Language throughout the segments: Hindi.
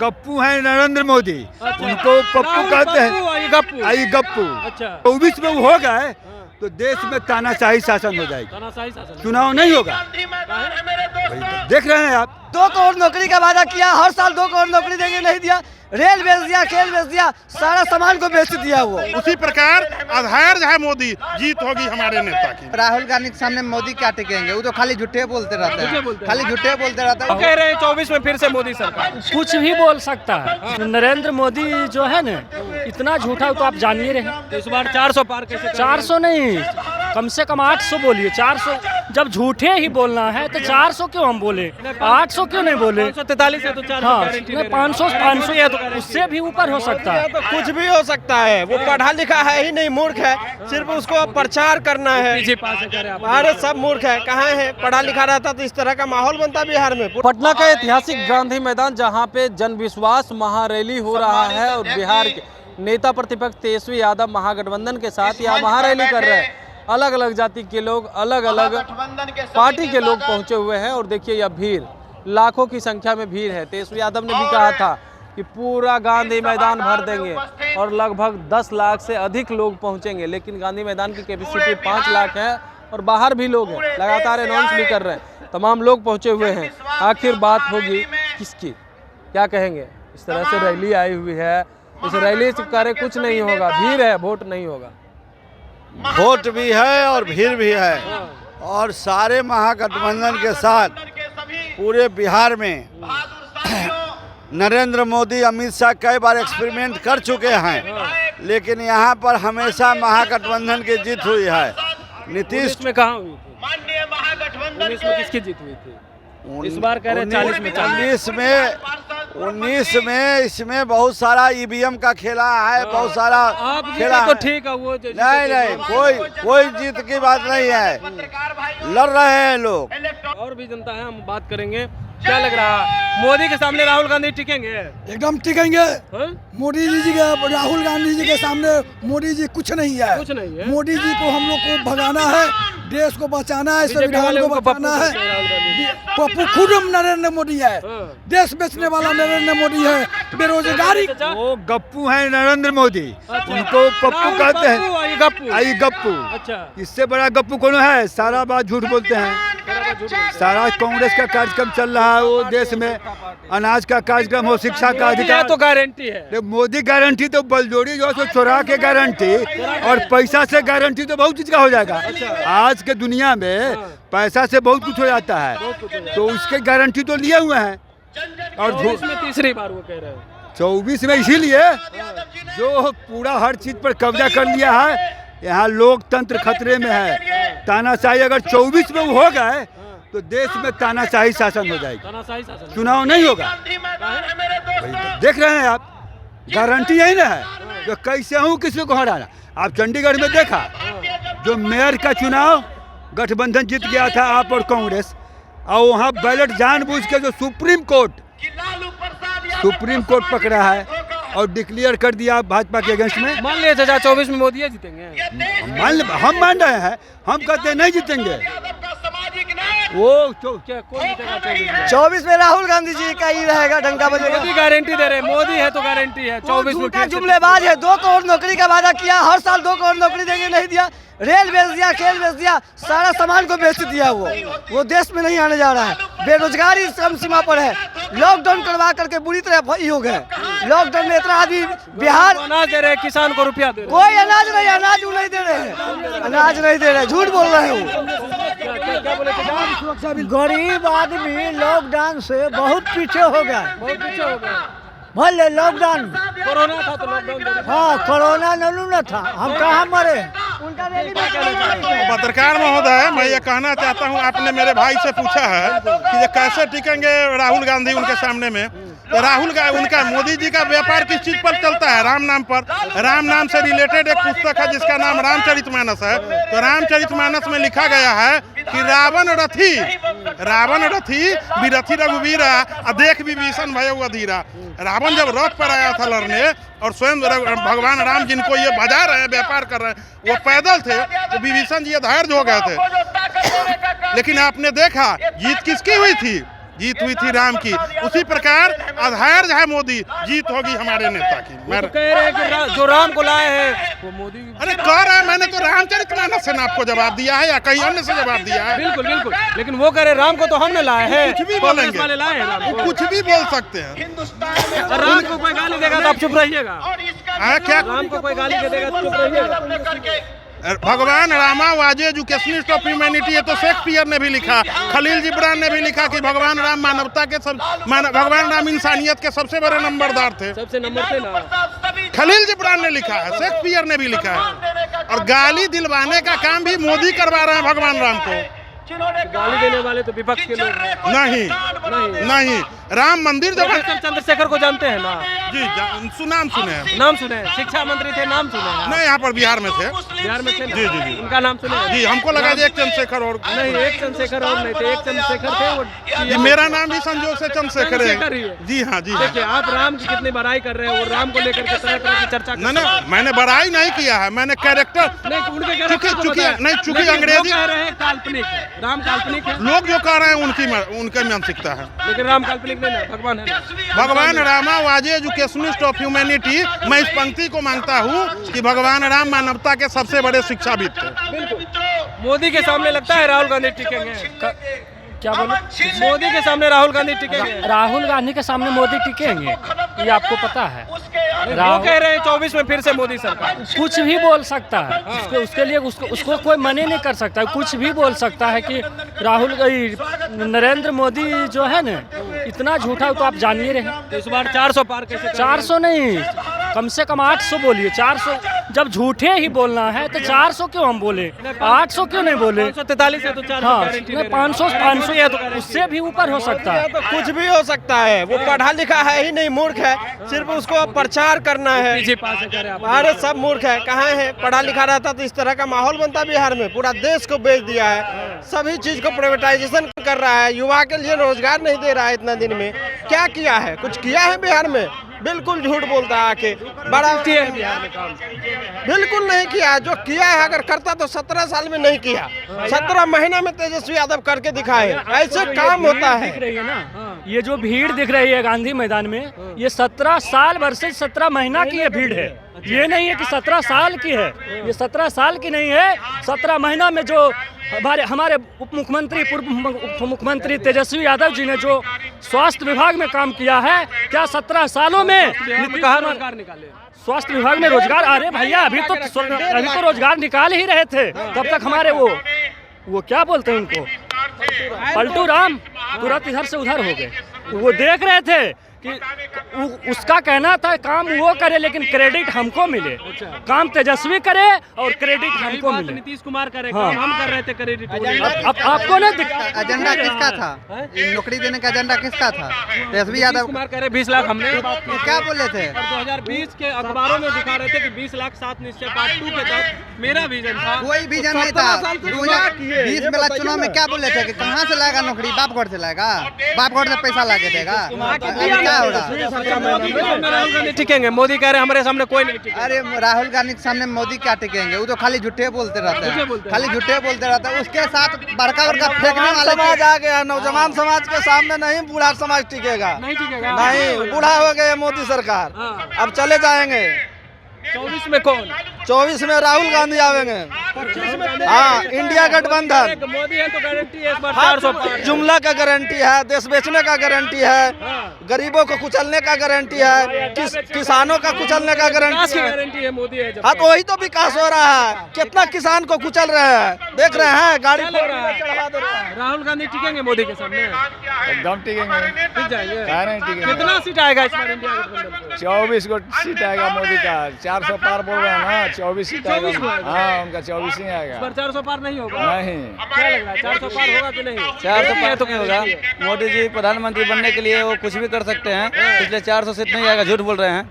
गप्पू है नरेंद्र मोदी। उनको पप्पू कहते हैं, आई गप्पू। 24 में वो हो गए तो देश में तानाशाही शासन हो जाएगी, चुनाव नहीं होगा। देख रहे हैं आप, 2 करोड़ नौकरी का वादा किया, हर साल 2 करोड़ नौकरी देंगे, नहीं दिया। रेल बेच दिया, खेल बेच दिया, सारा सामान को बेच दिया वो। उसी प्रकार आधार जो है मोदी जीत होगी हमारे नेता की। राहुल गांधी के सामने मोदी क्या टिकेंगे, वो तो खाली झूठे बोलते रहते हैं, खाली झूठे बोलते रहते हैं। कह रहे हैं 24 में फिर से मोदी सरकार। कुछ भी बोल सकता है नरेंद्र मोदी जो है ना, इतना झूठा तो आप जान ही रहे। इस बार 400 पार कैसे? 400 नहीं, कम से कम 800 बोलिए। 400 जब झूठे ही बोलना है तो 400 क्यों हम बोले, 800 क्यों नहीं बोले? 543 है तो 400 हाँ, गारंटी दे रहे हैं। 500 है तो उससे भी ऊपर हो सकता है। तो कुछ भी हो सकता है, वो पढ़ा लिखा है ही नहीं, मूर्ख है, सिर्फ उसको प्रचार करना है। बीजेपी पास है आप। अरे सब मूर्ख है, कहाँ है? पढ़ा लिखा रहता तो इस तरह का माहौल बनता बिहार में। पटना का ऐतिहासिक गांधी मैदान जहां पे जन विश्वास महारैली हो रहा है और बिहार के नेता प्रतिपक्ष तेजस्वी यादव महागठबंधन के साथ यहाँ महारैली कर रहे हैं। अलग अलग जाति के लोग, अलग अलग पार्टी के लोग पहुंचे हुए हैं और देखिए यह भीड़, लाखों की संख्या में भीड़ है। तेजस्वी यादव ने भी कहा था कि पूरा गांधी मैदान भर देंगे और लगभग 10 लाख से अधिक लोग पहुंचेंगे, लेकिन गांधी मैदान की कैपेसिटी 5 लाख है और बाहर भी लोग हैं, लगातार अनाउंस भी कर रहे हैं। तमाम लोग पहुंचे हुए हैं। आखिर बात होगी किसकी, क्या कहेंगे? इस तरह से रैली आई हुई है, इस रैली से कार्य कुछ नहीं होगा, भीड़ है, वोट नहीं होगा। वोट भी है और भीड़ भी है, और सारे महागठबंधन के साथ पूरे बिहार में नरेंद्र मोदी, अमित शाह कई बार एक्सपेरिमेंट कर चुके हैं, लेकिन यहाँ पर हमेशा महागठबंधन की जीत हुई है। नीतीश में कहाँ हुई थी? 19 में किसकी जीत हुई थी? इस बार कह रहे हैं 40 में। 19 में इसमें बहुत सारा ईवीएम का खेला है, बहुत सारा खेला तो ठीक है। वो नहीं, कोई जीत की बात नहीं है, लड़ रहे हैं लोग। और भी जनता है, हम बात करेंगे। क्या लग रहा है, मोदी के सामने राहुल गांधी टिकेंगे? एकदम टिकेंगे। मोदी जी के, राहुल गांधी जी के सामने मोदी जी कुछ नहीं है, कुछ नहीं है। मोदी जी को हम लोग को भगाना है, देश को बचाना है, संविधान को बचाना है। पप्पू खुद नरेंद्र मोदी है, देश बेचने वाला नरेंद्र मोदी है। बेरोजगारी, वो गप्पू है नरेंद्र मोदी। उनको पप्पू कहते हैं, आई गप्पू। इससे बड़ा गप्पू कौन है? सारा बात झूठ बोलते हैं। सारा कांग्रेस का कार्यक्रम चल रहा है, वो देश में अनाज का कार्यक्रम हो, शिक्षा का अधिकार, तो गारंटी है। मोदी गारंटी तो बलजोड़ी जो है चुरा के गारंटी, और पैसा से गारंटी तो बहुत चीज का हो जाएगा। आज के दुनिया में पैसा से बहुत कुछ हो जाता है, तो उसके गारंटी तो लिए हुए हैं। और 24 में तीसरी बार वो कह रहे हैं। 24 में इसीलिए जो पूरा हर चीज पर कब्जा कर लिया है, यहाँ लोकतंत्र खतरे में है। तानाशाही अगर 24 में वो हो गए तो देश में तानाशाही शासन हो जाएगी, चुनाव नहीं होगा। देख रहे हैं आप, गारंटी यही ना है, जो कैसे हूँ किसी को हराना। आप चंडीगढ़ में देखा, जो मेयर का चुनाव गठबंधन जीत गया था, आप और कांग्रेस, और वहाँ बैलेट जानबूझ के जो सुप्रीम कोर्ट पकड़ा है और डिक्लेयर कर दिया भाजपा के अगेंस्ट में। मान लिया चाचा 24 में मोदी जीतेंगे। हम मान रहे हैं, हम कहते हैं नहीं जीतेंगे। वो क्या कौन जीतेगा 24 में? राहुल गांधी जी का ही रहेगा, डंका बजेगा। मोदी गारंटी दे रहे, मोदी है तो गारंटी है। 24 में जुमलेबाज है, 2 करोड़ नौकरी का वादा किया, हर साल 2 करोड़ नौकरी देंगे, नहीं दिया। रेल बेच दिया, खेल बेच दिया, सारा सामान को बेच दिया वो देश में नहीं आने जा रहा है। बेरोजगारी कम सीमा पर है, लॉकडाउन करवा करके बुरी तरह भई हो गए। लॉकडाउन में इतना आदमी बिहार अनाज दे रहे, किसान को रुपया दे रहे। कोई अनाज नहीं, अनाज नहीं दे रहे हैं, अनाज नहीं दे रहे, झूठ बोल रहे हैं। गरीब आदमी लॉकडाउन से बहुत पीछे हो गया, भले लॉकडाउन कोरोना था तो लॉकडाउन। हाँ, कोरोना न था, हम कहाँ मरे। पत्रकार महोदय, मैं ये कहना चाहता हूँ, आपने मेरे भाई से पूछा है कि ये कैसे टिकेंगे राहुल गांधी उनके सामने में। तो राहुल गांधी, उनका मोदी जी का व्यापार किस चीज पर चलता है? राम नाम पर। राम नाम से रिलेटेड एक पुस्तक है जिसका नाम रामचरितमानस है। तो रामचरितमानस में लिखा गया है कि रावण रथी विरथी रघुवीरा, देख विभीषण भय अधीरा। रावण जब रथ पर आया था लड़ने, और स्वयं भगवान राम जिनको ये बजा रहे हैं, व्यापार कर रहे हैं, वो पैदल थे, तो विभीषण जी धैर्य हो गए थे। लेकिन आपने देखा जीत किसकी हुई थी? जीत हुई थी राम की, उसी प्रकार आधार जो है मोदी जीत होगी हमारे नेता की। वो तो कह रहे हैं कि जो राम को लाए हैं वो मोदी। अरे कह रहा है, मैंने तो रामचरितमानस से आपको जवाब दिया है या कहीं अन्य से जवाब दिया है। बिल्कुल बिल्कुल, लेकिन वो कह रहे राम को तो हमने लाए हैं, कुछ भी कांग्रेस बोलेंगे, वाले लाए हैं राम को। वो कुछ भी बोल सकते हैं। राम को कोई गाली देगा तो आप चुप रहिएगा। क्या राम को कोई गाली देगा तो चुप रहिएगा। भगवान Rama was educationist of humanity, ये तो शेक्सपियर ने भी लिखा, खलील जिब्रान ने भी लिखा कि भगवान राम मानवता के भगवान राम इंसानियत के सबसे बड़े नंबरदार थे। सबसे नंबर थे ना, खलील जिब्रान ने लिखा है, शेक्सपियर ने भी लिखा है। और गाली दिलवाने का काम भी मोदी करवा रहे हैं भगवान राम को। गाली देने वाले तो विपक्ष के लोग हैं। नहीं, राम मंदिर जो चंद्रशेखर को जानते हैं ना जी, नाम सुने हैं, नाम सुने हैं, शिक्षा मंत्री थे, नाम सुने हैं। नहीं, यहाँ पर बिहार में थे, बिहार में थे ना? जी जी जी, उनका नाम सुने हैं? जी, हमको लगा एक चंद्रशेखर और नहीं, एक चंद्रशेखर और नहीं थे, एक चंद्रशेखर थे वो। जी, मेरा नाम भी संजोग से चंद्रशेखर है। जी हाँ जी। देखिए, आप राम की कितनी बड़ाई कर रहे हैं, वो राम को लेकर के तरह तरह की चर्चा। नहीं, मैंने बड़ाई नहीं किया है, मैंने कैरेक्टर नहीं, चूंकि अंग्रेजी कह रहे हैं काल्पनिक है, राम काल्पनिक है। लोग जो कह रहे हैं उनकी मानसिकता है, लेकिन राम काल्पनिक नहीं ना, भगवान है ना। भगवान Rama was educationist of humanity. मैं इस पंक्ति को मांगता हूँ कि भगवान राम मानवता के सबसे बड़े शिक्षाविद थे। बिल्कुल। मोदी के सामने लगता है राहुल गांधी टिकेंगे? क्या बोलो? मोदी के सामने राहुल गांधी टिकेंगे? राहुल गांधी के सामने मोदी टिकेंगे, ये आपको पता है? वो कह रहे हैं 24 में फिर से मोदी सरकार। कुछ भी बोल सकता है, उसके लिए उसको कोई मना नहीं कर सकता, कुछ भी बोल सकता है कि नरेंद्र मोदी जो है ना इतना झूठा, तो आप जानिए रहे। इस बार 400 पार कैसे? 400 नहीं, कम से कम 800 बोलिए। 400 जब झूठे ही बोलना है तो 400 क्यों हम बोले, 800 क्यों नहीं बोले? 543 है तो 400 हाँ, गारंटी दे रहे हैं। 500 है तो उससे भी ऊपर हो सकता है। तो कुछ भी हो सकता है, वो पढ़ा लिखा है ही नहीं, मूर्ख है, सिर्फ उसको प्रचार करना है। पीछे पास है, कह रहे हैं आप। अरे सब मूर्ख है, कहाँ है? पढ़ा लिखा रहता तो इस तरह का माहौल बनता बिहार में। पूरा देश को बेच दिया है, सभी चीज को प्राइवेटाइजेशन कर रहा है, युवा के लिए रोजगार नहीं दे रहा है। इतना दिन में क्या किया है? कुछ किया है बिहार में? बिल्कुल झूठ बोलता है आके। बड़ा किया है बिहार में काम? बिल्कुल नहीं किया। जो किया है अगर करता तो 17 साल में नहीं किया, 17 महीना में तेजस्वी यादव करके दिखाए। ऐसे काम होता है। दिख रही है ना, ये जो भीड़ दिख रही है गांधी मैदान में, ये 17 साल वर्सेज 17 महीना की ये भीड़ है। ये नहीं है कि 17 साल की है, ये 17 साल की नहीं है। 17 महीना में जो हमारे उप मुख्यमंत्री, पूर्व उप मुख्यमंत्री तेजस्वी यादव जी ने जो स्वास्थ्य विभाग में काम किया है, क्या 17 सालों में रोजगार निकाले? स्वास्थ्य विभाग में रोजगार? अरे भैया, अभी तो रोजगार निकाल ही रहे थे, तब तक हमारे वो क्या बोलते हैं उनको, पलटू राम तुरंत इधर से उधर हो गए। वो देख रहे थे कि उसका कहना था काम वो करे लेकिन क्रेडिट हमको मिले। काम तेजस्वी करे और क्रेडिट हमको मिले। नीतीश कुमार करे, हाँ। काम हम कर रहे थे, क्रेडिट अब आपको ना एजेंडा किसका था? नौकरी देने का एजेंडा किसका था? तेजस्वी यादव कुमार कह रहे 20 लाख हमने क्या बोले थे? 2020 के अखबारों में दिखा रहे थे कि 20 लाख 7 निश्चय पार्ट 2 के तहत मेरा विजन था। कोई विजन नहीं था। 2020 में चुनाव में क्या बोले थे कि कहाँ से लाएगा नौकरी? बापगढ़ से लाएगा, बापगढ़ से पैसा ला के देगा। क्या हो रहा है? राहुल गांधी टिकेंगे? मोदी कह रहे हमारे सामने कोई नहीं टिकेगा। अरे राहुल गांधी के सामने मोदी क्या टिकेंगे? वो तो खाली झूठे बोलते रहते हैं, खाली झूठे बोलते रहते हैं। उसके साथ बड़का बड़का फेंकने वाला समाज आ गया। नौजवान समाज के सामने नहीं बूढ़ा समाज टिकेगा, नहीं टिकेगा। नहीं। बूढ़ा हो गए मोदी सरकार, अब चले जाएंगे। 24 में कौन? 24 में राहुल गांधी आवेंगे। 25 में हाँ, इंडिया गठबंधन। मोदी है तो गारंटी है इस बार 400 पार। जुमला का गारंटी है, देश बेचने का गारंटी है, गरीबों को कुचलने का गारंटी है, किसानों का कुचलने का गारंटी है। गारंटी है मोदी है। हाँ, तो वही तो विकास हो रहा है। कितना किसान को कुचल रहे हैं, देख रहे हैं, गाड़ी लग रहा है राहुल गांधी टिकेंगे मोदी के सामने? एकदम टिकेंगे, टिक जाएंगे। क्या नहीं टिकेंगे। कितना सीट आएगा इस बार इंडिया गठबंधन? 24 को सीट आएगा मोदी का। 400 पार बोल रहे हैं ना, 24 सीट आएगा। हाँ, उनका 24 ही आएगा। इस बार 400 पार नहीं होगा? नहीं। क्या लग रहा है, 400 पार होगा कि नहीं? 400 पार तो नहीं होगा। मोदी जी प्रधानमंत्री बनने के लिए वो कुछ भी कर सकते हैं, इसलिए 400 सीट नहीं आएगा। झूठ बोल रहे हैं,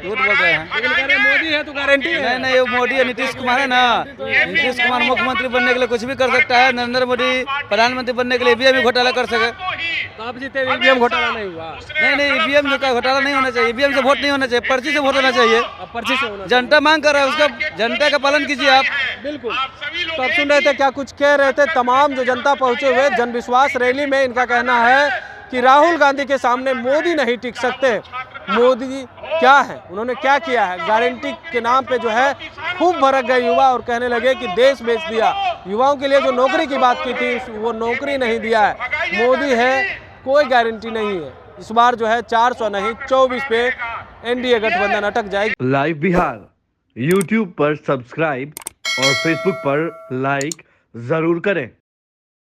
झूठ बोल रहे हैं। लेकिन कह रहे हैं मोदी है तो गारंटी है। नहीं, वो मोदी है, नीतीश कुमार है ना। नीतीश कुमार मुख्यमंत्री बनने के लिए कुछ भी कर सकता है। नरेंद्र मोदी प्रधानमंत्री बनने के लिए ईवीएम घोटाला कर सके। तो आप जीते, ईवीएम घोटाला नहीं हुआ? नहीं, ईवीएम का घोटाला नहीं होना चाहिए। ईवीएम से वोट नहीं होना चाहिए, पर्ची से वोट होना चाहिए। पर्ची से होना। जनता मांग कर रहा है, उसका जनता का पालन कीजिए आप। बिल्कुल। तो आप सुन रहे थे क्या कुछ कह रहे थे तमाम जो जनता पहुंचे हुए जन विश्वास रैली में। इनका कहना है कि राहुल गांधी के सामने मोदी नहीं टिक सकते। मोदी क्या है, उन्होंने क्या किया है? गारंटी के नाम पे जो है खूब भड़क गए युवा और कहने लगे कि देश बेच दिया। युवाओं के लिए जो नौकरी की बात की थी वो नौकरी नहीं दिया है। मोदी है, कोई गारंटी नहीं है। इस बार जो है 400 नहीं 24 पे एनडीए गठबंधन अटक जाएगी। लाइव बिहार यूट्यूब पर सब्सक्राइब और फेसबुक पर लाइक जरूर करें।